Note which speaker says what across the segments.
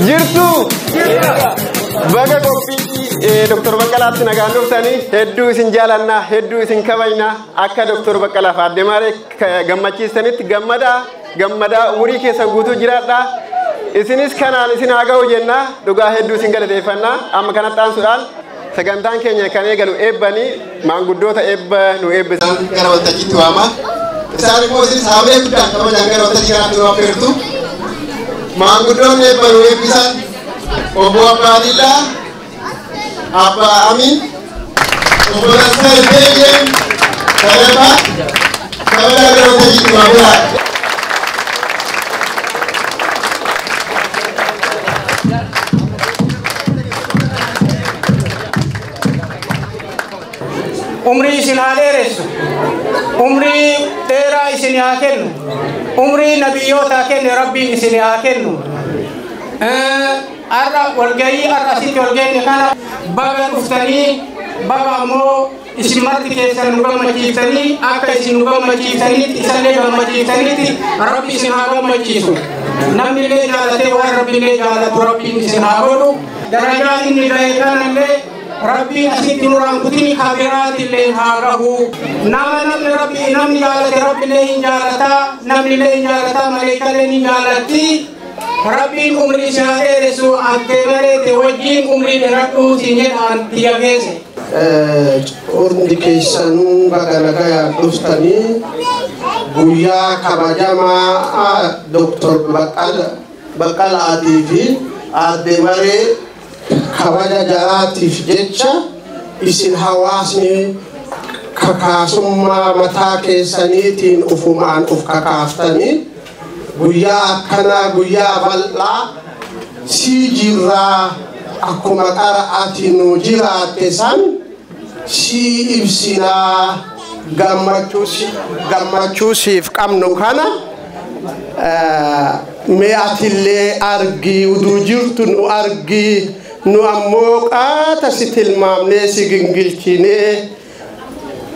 Speaker 1: Jirtu. Baga kopi Dr. Baqqalaa Nagaan Tani hedduu isin jaalanna hedduu isin kabajna akka Dr. Baqqalaa Addemaaree gammachiistanitti gammada umurii keessa guutuu jiraadha. Isinis kanaan isin hagaa'u jenna dhugaa hedduu isin galateeffanna amma kanatti aansuudhaan sagantaan keenya kan eegalu eebbanii maanguddoota eebba nu eebbisan gara waltajjiitti waama. Isaan immoo isin saabee guddaan kabajaan gara waltajjii kanaatti nu affeertu. Maanguddoonni eebba nu eebbisan Obbo Abbaadillaa, Abba Amin, Obbo Nasser Beeyem, Kadaba, kabajaan gara waltajjiitti waamudha.
Speaker 2: Umri isin haadheeressu, umri dheeraa isin haa kennu, umri nabiyyoota kenne rabbiin isin haa kennu. Arra walgayii arrasitti walgayni kana baga dhuftanii baga ammoo isin marti keessan nu gammachiiftanii akka isin nu gammachiiftanitti isallee gammachiiftanitti rabbi isin haa gammachiisu. Namni illee jaalatee waan rabbi illee jaalatu rabbiin isin haa godhu. Darajaa inni ga'e kanallee Rabbi asitti nuraan kutini kabiraati illee haa gahu. Namni rabbi namni jaalate rabbi illee hin jaalata namni illee hin jaalata maleekallee hin jaalatti. Rabbiin umrii isaa dheeressu addee bareete wajjin umrii dheeradhuu siin jedhaan biyya keesse.
Speaker 3: Ormi keessanuu baga nagayaan dhuftanii guyyaa kabajamaa Dr. Baqqalaatii fi addee baree kabaja jaraatiif jecha isin hawaasni kakaasummaa mataa keessaniitiin ufumaan uf kakaaftanii guyyaa akkanaa guyyaa bal'aa sii jirraa akkuma qara'aatiin nu jiraatte san sii ibsinaa gammachuu siif qabnu kana mee atillee argii uduu jirtu nu argii nu ammoo qaata si tilmaamnee si gingilchinee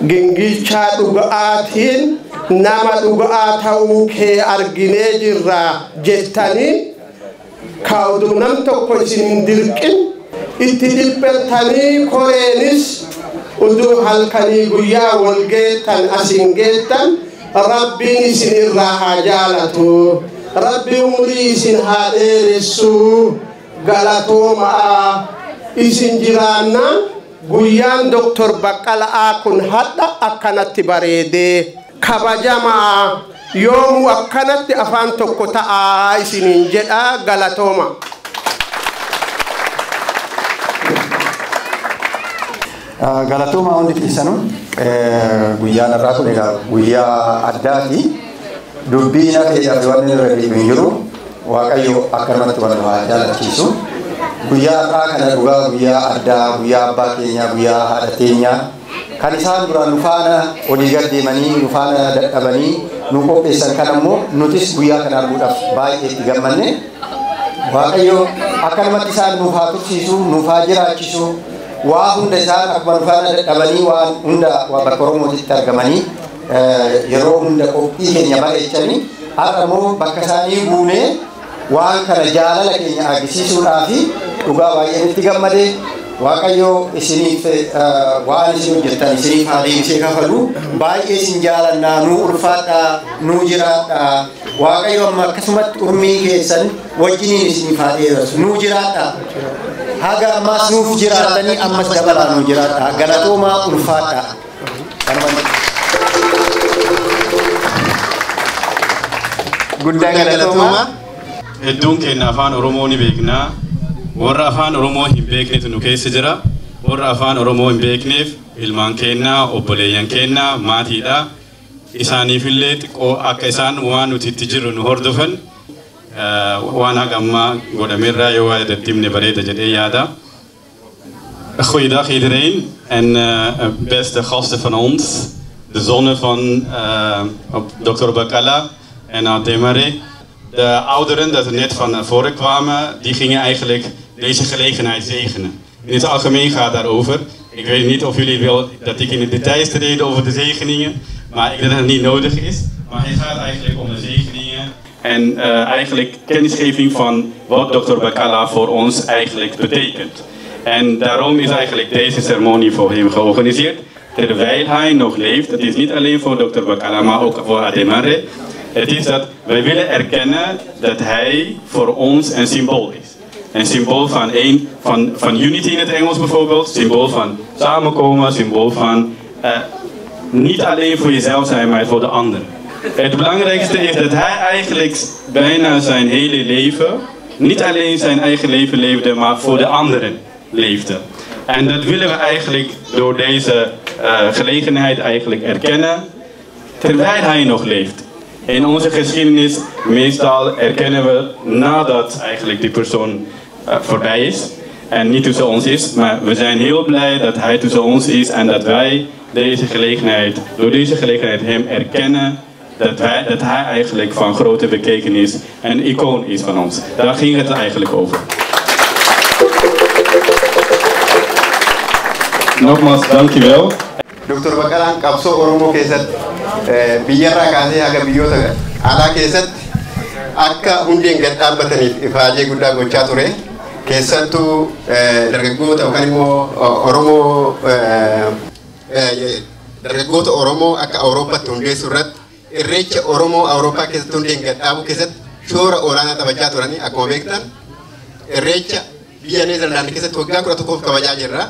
Speaker 3: gingilchaa dhuga'aatiin nama dhuga'aa ta'uu kee arginee jirra jettanii kaa'udu nam tokko isin hin dirqin itti dhiphattanii koreenis uduu halkanii guyyaa wal geettan asin geettan rabbiin isin irraa haa jaalatu rabbi umurii isin haa dheeressu galatoomaa isin jiraannaan guyyaan Dr. Baqqalaa kun hadha akkanatti bareedee kabajamaa yoomuu akkanatti afaan tokko ta'aa isiniin jedha galatooma.
Speaker 4: Galatooma hundi keessanuu guyyaan irraa kun egaa guyyaa addaati. Dubbii na ta'eedhaaf waan inni irra deebiin jiru Waaqayyo akkanumatti wal jaalachiisu. Guyyaa irraa kana dhugaa guyyaa addaa guyyaa abbaa keenyaa guyyaa haadha keenyaa kan isaan duraan nu faana olii gad deemanii nu faana dadhabanii nu qopheessan kan ammoo nutis guyyaa kana arguudhaaf baay'ee itti gammanne. Waaqayyo akkanumatti isaan nuuf haa tursiisu nuuf haa jiraachisu. Waa hunda isaan akkuma nu faana dadhabanii waan hunda bakka Oromootitti argamanii yeroo hunda qophii keenya bareechanii har'a immoo bakka isaanii buunee waan kana jaalala keenya agarsiisuudhaaf dhugaa baay'ee itti gammade. Waaqayyo isiniif waan isin hojjettan isiniif haa deebisee kafalu baay'ee isin jaalannaa nu ulfaadhaa nu jiraadhaa. Waaqayyo amma akkasumatti urmii keessan wajjiniin isiniif haa dheeressu nu jiraadhaa. Haga ammas nuuf jiraatanii ammas dabalaa nu jiraadhaa galatoomaa ulfaadhaa.
Speaker 1: Guddaa galatooma.
Speaker 5: Hedduun keenya afaan Oromoo ni beekna. Warra afaan Oromoo hin beeknetu nu keessa jira. Warra afaan Oromoo hin beekneef ilmaan keenya, obboleeyyan keenya, maatiidha. Isaaniifillee xiqqoo akka isaan waan nuti itti jirru nu hordofan waan haga ammaa godhameerraa yoo waa dadhabne bareeda jedhee yaada. Goeiedag iedereen en beste gasten van ons, de zonnen van Dr. Baqqalaa en Addemaaree. De ouderen dat er net van voren kwamen, die gingen eigenlijk deze gelegenheid zegenen. In het algemeen gaat daarover. Ik weet niet of jullie willen dat ik in de details treden over de zegeningen, maar ik denk dat het niet nodig is. Maar het gaat eigenlijk om de zegeningen en eigenlijk kennisgeving van wat Dr. Bakala voor ons eigenlijk betekent. En daarom is eigenlijk deze ceremonie voor hem georganiseerd, terwijl hij nog leeft. Het is niet alleen voor Dr. Bakala, maar ook voor Ademare. Het is dat wij willen erkennen dat hij voor ons een symbool is. Een symbool van unity in het Engels bijvoorbeeld, symbool van samenkomen, symbool van niet alleen voor jezelf zijn, maar voor de anderen. Het belangrijkste is dat hij eigenlijk bijna zijn hele leven, niet alleen zijn eigen leven leefde, maar voor de anderen leefde. En dat willen we eigenlijk door deze gelegenheid eigenlijk erkennen, terwijl hij nog leeft. In onze geschiedenis meestal erkennen we nadat eigenlijk die persoon voorbij is en niet tussen ons is, maar we zijn heel blij dat hij tussen ons is en dat wij door deze gelegenheid hem erkennen dat hij eigenlijk van grote betekenis een icoon is van ons. Daar ging het eigenlijk over. Nogmaals, dankjewel.
Speaker 1: Dr. Bakalaan qabsoo Oromoo keessatti biyyarraa kaasee haga biyyoota alaa keessatti akka hundeen gad dhaabbataniif ifaajee guddaa gochaa ture. Keessattuu dargaggoota yookaan immoo dargaggoota Oromoo akka Awurooppaatti hundeessuu irratti irreecha Oromoo Awurooppaa keessatti hundeen gad dhaabuu keessatti shoora olaanaa taphachaa turanii akkuma beektan irreecha biyya Neezerlaand keessatti waggaa 11 kabajaa jirra.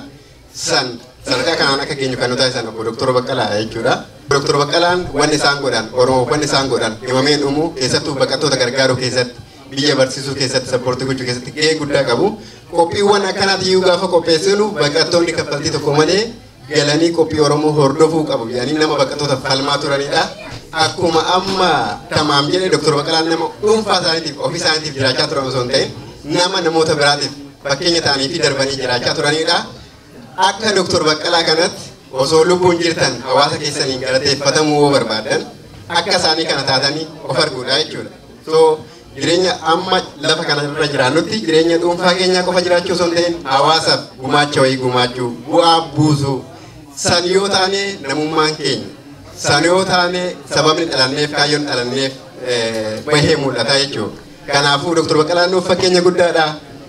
Speaker 1: Sadarkaa kanaan akka geenyu kan nu taasisan obbo Dr. Baqqalaa jechuudha. Dr. Baqqalaan wanni isaan godhan Oromoo wanni isaan godhan himameen dhumuu keessattuu baqattoota gargaaruu keessatti biyya barsiisuu keessatti sappoortii gochuu keessatti gahee guddaa qabu. Qophiiwwan akkanaatiyyuu gaafa qopheessinu baqattoonni kaffaltii tokko malee galanii qophii Oromoo hordofuu qabu jedhanii nama baqattoota falmaa turanidha. Akkuma amma tamaam jedhee Dr. Baqqalaan nama dhuunfaa isaaniitiif ofii isaaniitiif jiraachaa turan osoo hin ta'in nama namoota biraatiif fakkeenya ta'anii fi darbanii jiraachaa turanidha. Akka Dr. Baqqalaa kanatti osoo lubbuun jirtan hawaasa keessanii galateeffatamuu barbaadan akka isaanii kana taatanii of arguudha jechuudha. So jireenya amma lafa kanarra jiraannutti jireenya dhuunfaa keenyaa qofa jiraachuu osoo hin ta'in hawaasaaf gumaacha wayii gumaachuu bu'aa buusuu san yoo taane namummaan keenya san yoo taane sababni dhalanneef kaayyoon dhalanneef bahee mul'ata jechuudha. Kanaafuu Dr. Baqqalaan nuuf fakkeenya guddaadha.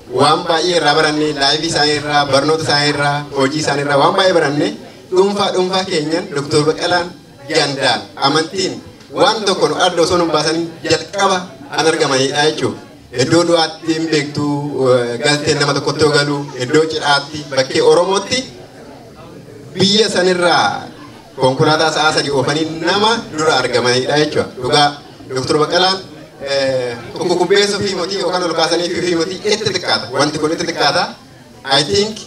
Speaker 1: Waan baay'ee irraa baranne laayivii isaanii irraa barnoota isaanii irraa hojii isaanii irraa waan baay'ee baranne dhuunfaa keenyan Dr. Baqqalaan gandaan amantiin waan tokko nu adda osoo nu baasanii jalqaba an argamanidha jechuudha. Iddoo du'aatti hin beektu galteen nama tokkotti yoo galu iddoo cidhaatti bakkee Oromootti biyya sanirraa konkolaataa sa'a sadii oofanii nama dura argamanidha jechuudha. Dhugaa Dr. Baqqalaan kubbeessuu fi mootii yookaan ol kaasanii fi mootii itti xiqqaata. Wanti kun itti xiqqaata. I think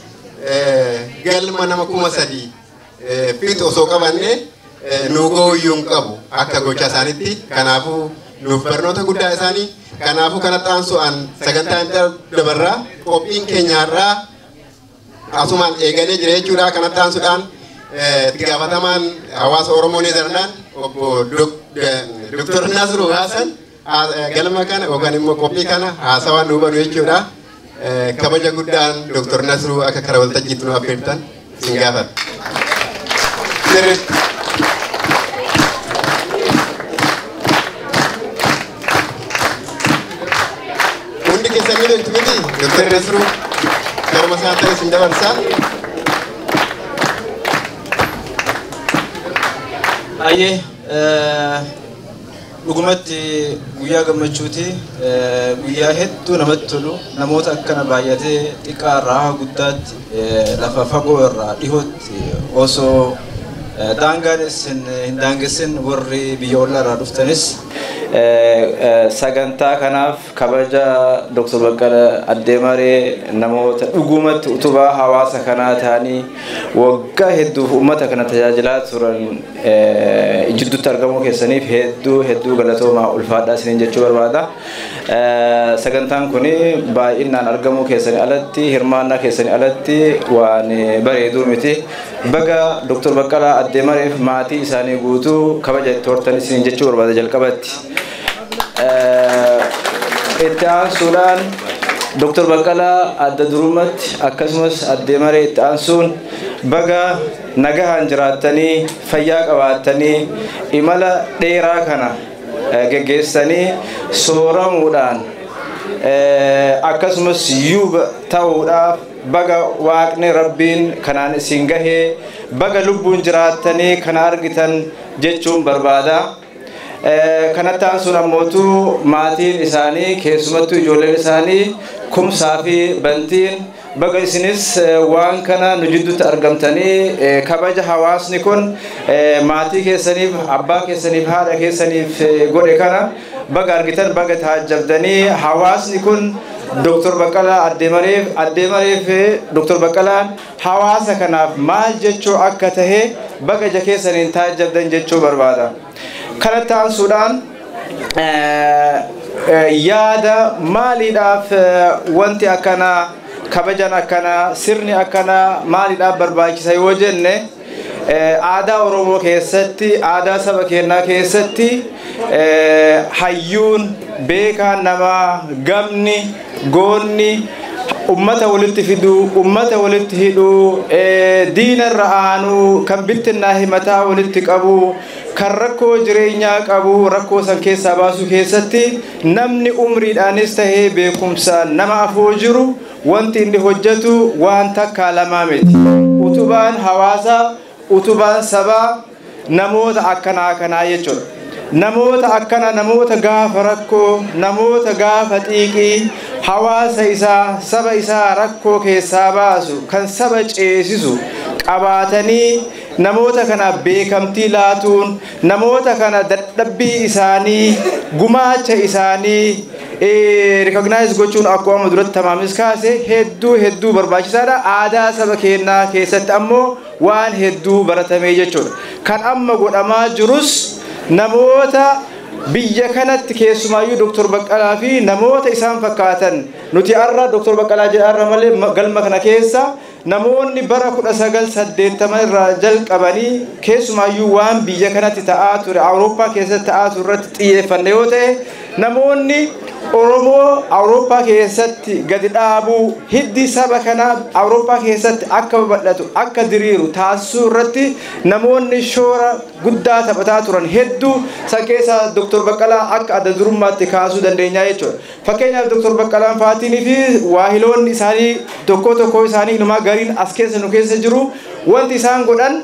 Speaker 1: galma nama 3,000 fiixu osoo qabanne nu ga'uyyuu hin qabu akka gochaa isaaniitti. Kanaafuu nuuf barnoota guddaa isaanii. Kanaafuu kanatti aansu'an sagantaa dabarraa qophiin keenyaarraa asumaan eegalee jira jechuudha. Kanatti aansuudhaan itti gaafatamaan hawaasa Oromoo Neezerlaand obbo Dr. Nasru Hasan galma kana yookaan immoo qophii kana haasawaa nu hubanu jechuudha. Kabaja guddaan Dr. Nasru akka karaa waltajjiitti nu affeertan isin gaafata. Hundi keessanii beektu miti Dr. Nasru garuma isaatti isin dabarsaa.
Speaker 6: Ayyee dhugumatti guyyaa gammachuuti guyyaa hedduu namatti tolu namoota akkana baay'atee xiqqaa irraa guddaatti lafa fagoo irraa dhihootti osoo daangaanis hin daangessin warri biyya ollaa irraa dhuftanis sagantaa kanaaf kabaja Dr. Baqqalaa Addeemaree namoota dhugumatti utubaa hawaasa kanaa ta'anii waggaa hedduuf uummata kana tajaajilaa turan jidduutti argamuu keessaniif hedduu galatoomaa ulfaadhaa isiniin jechuu barbaada. Sagantaan kun baay'inaan argamuu keessanii alatti hirmaannaa keessanii alatti waan bareeduu miti. Baga Dr. Baqqalaa Addeemareef maatii isaanii guutuu kabaja itti hortan isiniin jechuu barbaada jalqabatti. Itti aansuudhaan Dr. Baqqalaa adda durumatti akkasumas Addeemaree itti aansuun baga nagahaan jiraattanii fayyaa qabaattanii imala dheeraa kana geggeessanii sooramuudhaan akkasumas yuuba ta'uudhaaf baga waaqni rabbiin kanaan isin gahee baga lubbuun jiraattanii kana argitan jechuun barbaada. Kanattaan sun ammootu maatiin isaanii keessumattuu ijoolleen isaanii kumsaa fi bantiin baga isinis waan kana nu jidduutti argamtanii kabaja hawaasni kun maatii keessaniif abbaa keessaniif haadha keessaniif godhe kana baga argitan baga taajjabdanii hawaasni kun Dr. Baqqalaa Addeemareef Dr. Baqqalaan hawaasa kanaaf maal jechuu akka tahe baga ija keessaniin taajjabdan jechuu barbaada. Kanattaan suudhaan yaada maaliidhaaf wanti akkana kabajan akkana sirni akkana maaliidhaaf barbaachisa yoo jenne aadaa Oromoo keessatti aadaa saba keenyaa keessatti hayyuun beekaan nama gamni goonni ummata walitti fiduu ummata walitti hidhuu diinarra aanuu kan bittinnaa himataa walitti qabu kan rakkoo jireenyaa qabu rakkoo san keessaa baasuu keessatti namni umriidhaanis tahee beekumsaan nama afoo jiru wanti inni hojjetu waan takkaa lamaa miti utubaan hawaasaa utubaan sabaa namoota akkanaa jechuudha. Namoota akkana namoota gaafa rakkoo namoota gaafa xiiqii hawaasa isaa saba isaa rakkoo keessaa baasu kan saba ceesisu qabaatanii namoota kana beekamtii laatuun namoota kana dadhabbii isaanii gumaacha isaanii recognize gochuun akkuma duratti tamaamis kaase hedduu barbaachisaadha. Aadaa saba keenyaa keessatti ammoo waan hedduu baratamee jechuudha. Kan amma godhamaa jirus namoota biyya kanatti keessumaayyuu Dr. Baqqalaa fi namoota isaan fakkaatan nuti arra Dr. Baqqalaa jedharra malee galma kana keessa namoonni bara 1980 irraa jalqabanii keessumaayyuu waan biyya kanatti ta'aa ture Awurooppaa keessatti ta'aa ture irratti xiyyeeffanne yoo ta'e namoonni Oromoo Awurooppaa keessatti gadi dhaabuu hiddi saba kanaa Awurooppaa keessatti akka babal'atu akka diriiru taasisuu irratti namoonni shoora guddaa taphataa turan hedduu san keessaa Dr. Baqqalaa akka adda durummaatti kaasuu dandeenya jechuudha. Fakkeenyaaf Dr. Baqqalaan Faatinii fi waahiloonni isaanii tokko isaanii inumaa gariin as keessa nu keessa jiru wanti isaan godhan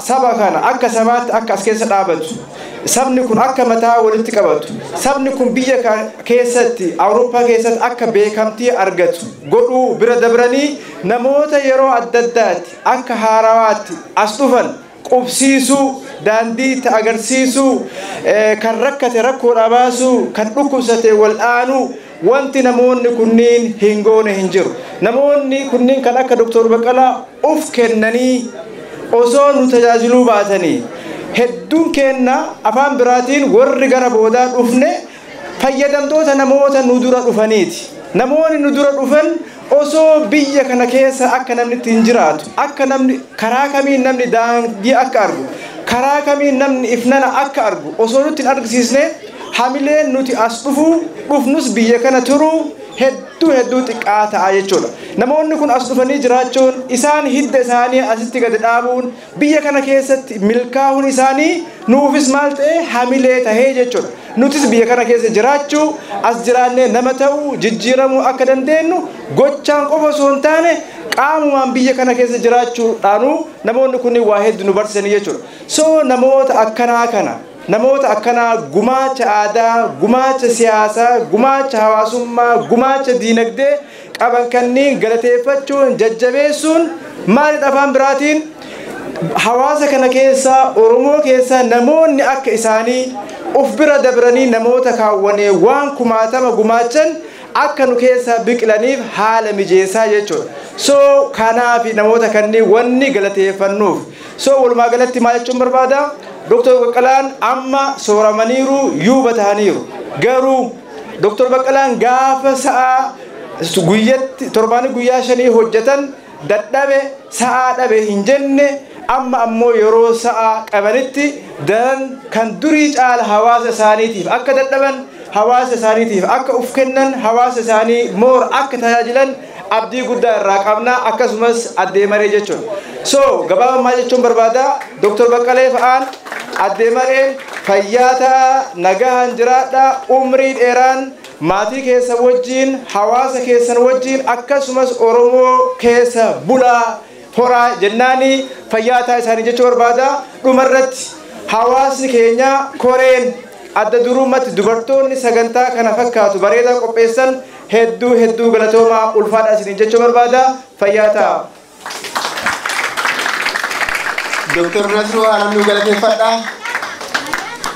Speaker 6: saba kana akka sabaatti akka as keessa dhaabatu sabni kun akka mataa walitti qabatu sabni kun biyya keessatti Awurooppaa keessatti akka beekamtii argatu godhuu bira dabranii namoota yeroo adda addaatti akka haarawaatti as dhufan qubsiisuu daandii itti agarsiisuu kan rakkate rakkoodhaa baasuu kan dhukkubsate wal'aanuu wanti namoonni kunniin hin goone hin jiru. Namoonni kunniin kan akka Dr. Baqqalaa of kennanii osoo nu tajaajiluu baatanii hedduun kenna afaan biraatiin warri gara boodaa dhufne fayyadamtoota namoota nu dura dhufaniiti. Namoonni nu dura dhufan osoo biyya kana keessa akka namni ittiin jiraatu akka namni karaa kamiin namni daandii akka argu karaa kamiin namni ifnana akka argu osoo nutti hin argisiisne hamileen nuti as dhufnus biyya kana turuu hedduu xiqqaa ta'a jechuudha. Namoonni kun as dhufanii jiraachuun isaan hidda isaanii asitti gadi dhaabuun biyya kana keessatti milkaa'uun isaanii nuufis maal ta'e hamilee tahee jechuudha. Nutis biyya kana keessa jiraachuu as jiraannee nama ta'uu jijjiiramuu akka dandeenyu gochaan qofa osoo hin taane qaamumaan biyya kana keessa jiraachuudhaanu namoonni kunniin waa hedduu nu barsiisanii jechuudha. So namoota akkanaa kana namoota akkanaa gumaacha aadaa gumaacha siyaasaa gumaacha hawaasummaa gumaacha diinagdee qaban kanneen galateeffachuun jajjabeessuun maalidha afaan biraatiin hawaasa kana keessa Oromoo keessa namoonni akka isaanii of bira dabranii namoota kaawwanee waan kumaatama gumaachan akka nu keessa biqilaniif haala mijeessaa jechuudha. So kanaaf namoota kanneen wanni galateeffannuuf so walumaa galatti maal jechuun barbaada? Dr. Baqqalaan amma sooramaniiru yuuba tahaniiru garuu Dr. Baqqalaan gaafa sa'a guyyatti torbaanii guyyaa 5 hojjetan dadhabe sa'a dhabe hin jenne amma ammoo yeroo sa'a qabanitti daran kan durii caala hawaasa isaaniitiif akka dadhaban hawaasa isaaniitiif akka uf kennan hawaasa isaanii moor akka tajaajilan abdii guddaa irraa qabna akkasumas Addeemaree jechuun. So gabaabaa maal jechuun barbaada Dr. Baqqalee fa'aan Addeemareen fayyaata nagahan jiraadha umrii dheeraan maatii keessa wajjin hawaasa keessan wajjin akkasumas Oromoo keessa bulaa horaa jennaani fayyaata isaanii jechuu barbaada dhumarratti hawaasni keenya koreen adda durumatti dubartoonni sagantaa kana fakkaatu bareedaa qopheessan hedduu galatoomaa ulfaadha isin jechuu barbaada fayyaata
Speaker 1: Dr. Nasru Alamnu galateeffadha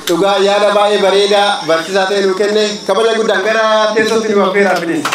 Speaker 1: dhugaa yaada baay'ee bareedaa barsiisaa ta'e nuu kenne kabaja guddaan gara teessootti nu affeeraa finis